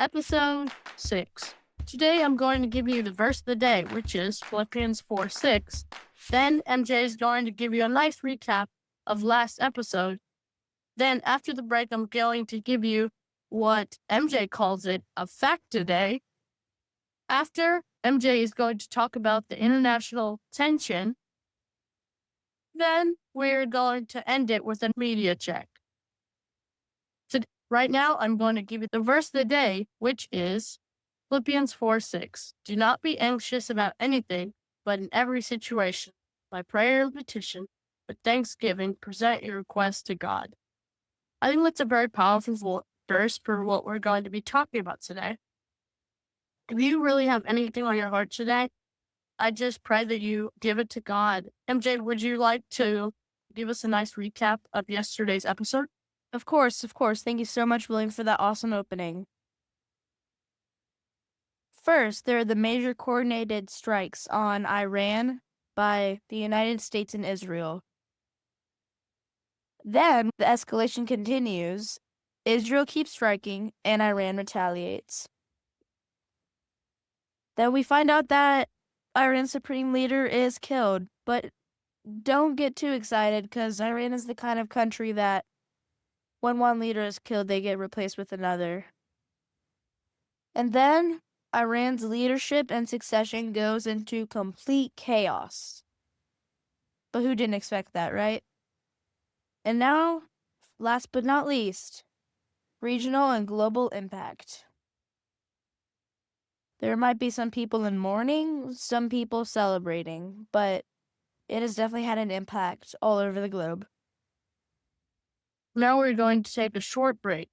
Episode 6. Today I'm going to give you the verse of the day, which is Philippians 4:6. Then MJ is going to give you a nice recap of last episode. Then after the break, I'm going to give you what MJ calls it a fact today. After, MJ is going to talk about the international tension. Then we're going to end it with a media check. So right now, I'm going to give you the verse of the day, which is Philippians 4:6. Do not be anxious about anything, but in every situation, by prayer and petition, with thanksgiving, present your requests to God. I think that's a very powerful verse for what we're going to be talking about today. If you really have anything on your heart today, I just pray that you give it to God. MJ, would you like to give us a nice recap of yesterday's episode? Of course. Thank you so much, William, for that awesome opening. First, there are the major coordinated strikes on Iran by the United States and Israel. Then, the escalation continues. Israel keeps striking, and Iran retaliates. Then we find out that Iran's supreme leader is killed, but don't get too excited because Iran is the kind of country that when one leader is killed, they get replaced with another. And then Iran's leadership and succession goes into complete chaos. But who didn't expect that, right? And now, last but not least, regional and global impact. There might be some people in mourning, some people celebrating, but it has definitely had an impact all over the globe. Now we're going to take a short break.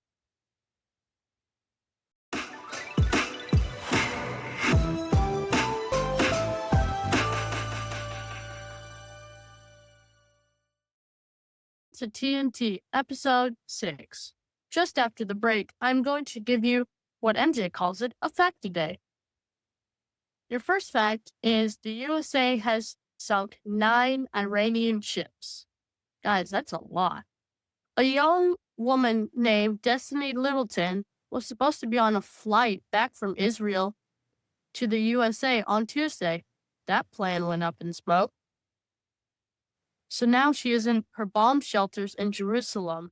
To TNT, episode 6. Just after the break, I'm going to give you what MJ calls it a fact today. Your first fact is the USA has sunk 9 Iranian ships. Guys, that's a lot. A young woman named Destiny Littleton was supposed to be on a flight back from Israel to the USA on Tuesday. That plan went up in smoke. So now she is in her bomb shelters in Jerusalem.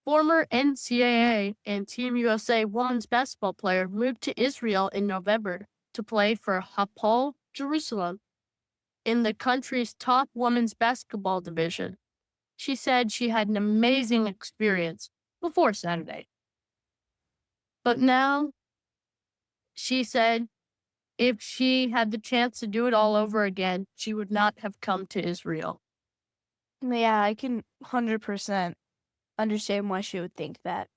Former NCAA and Team USA women's basketball player moved to Israel in November to play for Hapoel Jerusalem in the country's top women's basketball division. She said she had an amazing experience before Saturday. But now, she said if she had the chance to do it all over again, she would not have come to Israel. Yeah, I can 100% understand why she would think that.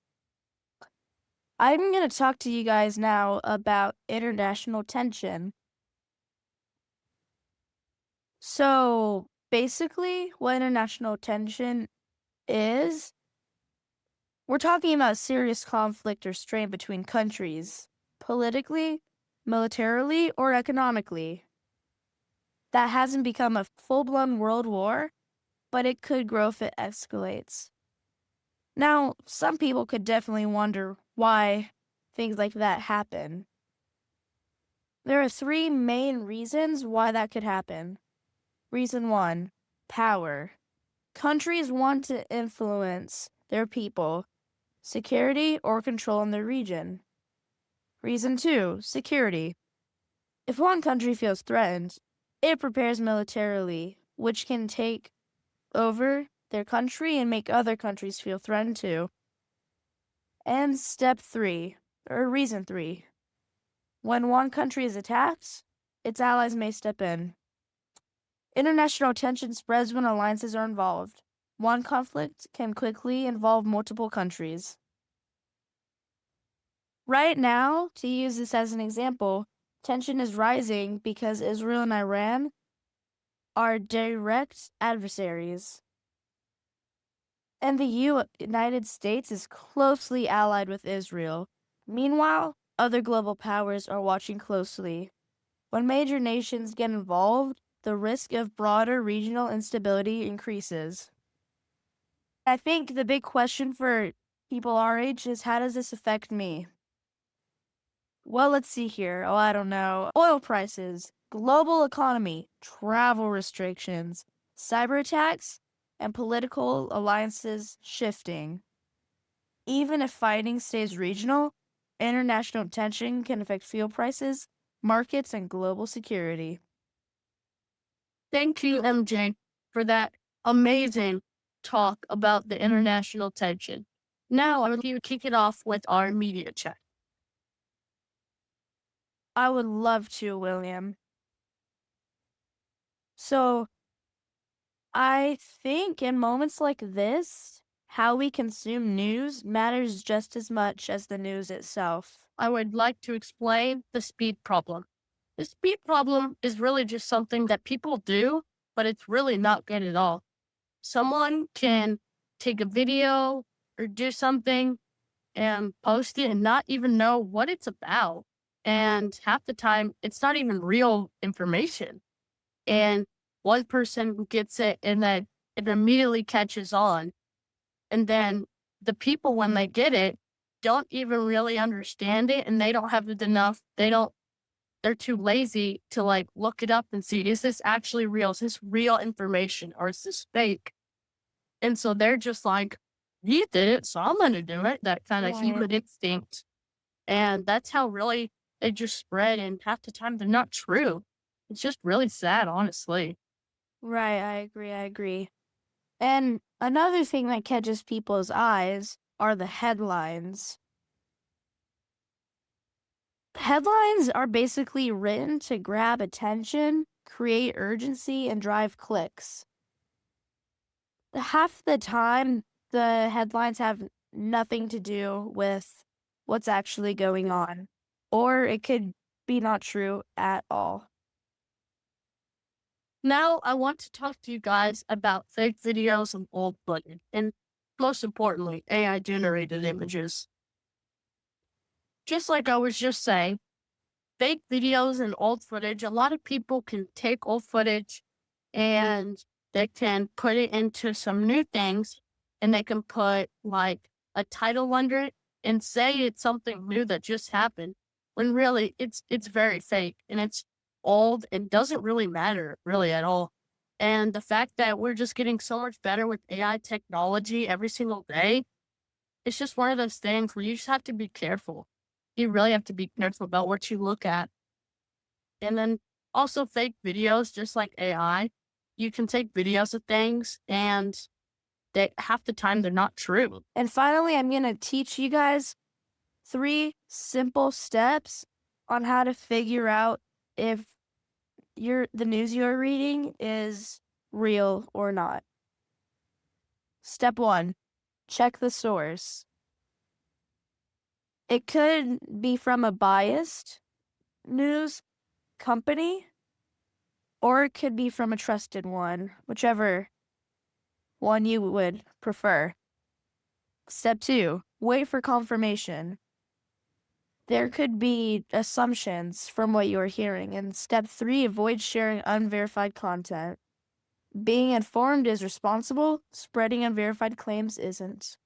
I'm going to talk to you guys now about international tension. So, basically, what international tension is, we're talking about serious conflict or strain between countries, politically, militarily, or economically. That hasn't become a full-blown world war, but it could grow if it escalates. Now, some people could definitely wonder why things like that happen. There are 3 main reasons why that could happen. Reason 1, power. Countries want to influence their people, security, or control in their region. Reason 2, security. If one country feels threatened, it prepares militarily, which can take over their country and make other countries feel threatened too. And reason 3. When one country is attacked, its allies may step in. International tension spreads when alliances are involved. One conflict can quickly involve multiple countries. Right now, to use this as an example, tension is rising because Israel and Iran are direct adversaries. And the United States is closely allied with Israel. Meanwhile, other global powers are watching closely. When major nations get involved, the risk of broader regional instability increases. I think the big question for people our age is, how does this affect me? Well, let's see here. Oh, I don't know. Oil prices, global economy, travel restrictions, cyber attacks, and political alliances shifting. Even if fighting stays regional, international tension can affect fuel prices, markets, and global security. Thank you, MJ, for that amazing talk about the international tension. Now, I would like you to kick it off with our media check. I would love to, William. So, I think in moments like this, how we consume news matters just as much as the news itself. I would like to explain the speed problem. The speed problem is really just something that people do, but it's really not good at all. Someone can take a video or do something and post it and not even know what it's about. And half the time, it's not even real information. And one person gets it and then it immediately catches on. And then the people, when they get it, don't even really understand it and they don't have it enough. They're too lazy to like look it up and see, is this actually real? Is this real information or is this fake? And so they're just like, you did it, so I'm going to do it. That kind of Right. human instinct. And that's how really they just spread. And half the time they're not true. It's just really sad, honestly. Right, I agree. And another thing that catches people's eyes are the headlines. Headlines are basically written to grab attention, create urgency, and drive clicks. Half the time, the headlines have nothing to do with what's actually going on, or it could be not true at all. Now, I want to talk to you guys about fake videos and old footage, and most importantly, AI generated images. Just like I was just saying, fake videos and old footage, a lot of people can take old footage and they can put it into some new things and they can put like a title under it and say it's something new that just happened when really it's very fake and it's old and doesn't really matter really at all. And the fact that we're just getting so much better with AI technology every single day, it's just one of those things where you just have to be careful. You really have to be careful about what you look at. And then also fake videos, just like AI. You can take videos of things and they half the time they're not true. And finally, I'm going to teach you guys 3 simple steps on how to figure out if the news you're reading is real or not. Step 1, check the source. It could be from a biased news company, or it could be from a trusted one, whichever one you would prefer. Step 2, wait for confirmation. There could be assumptions from what you're hearing. And step 3, avoid sharing unverified content. Being informed is responsible, spreading unverified claims isn't.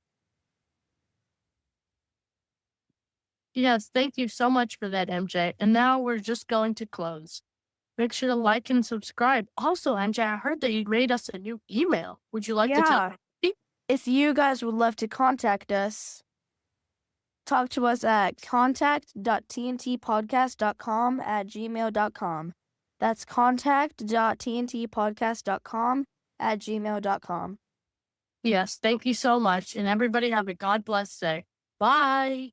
Yes, thank you so much for that, MJ. And now we're just going to close. Make sure to like and subscribe. Also, MJ, I heard that you made us a new email. Would you like to tell me? If you guys would love to contact us, talk to us at contact.tntpodcast.com@gmail.com. That's contact.tntpodcast.com@gmail.com. Yes, thank you so much. And everybody have a God bless day. Bye.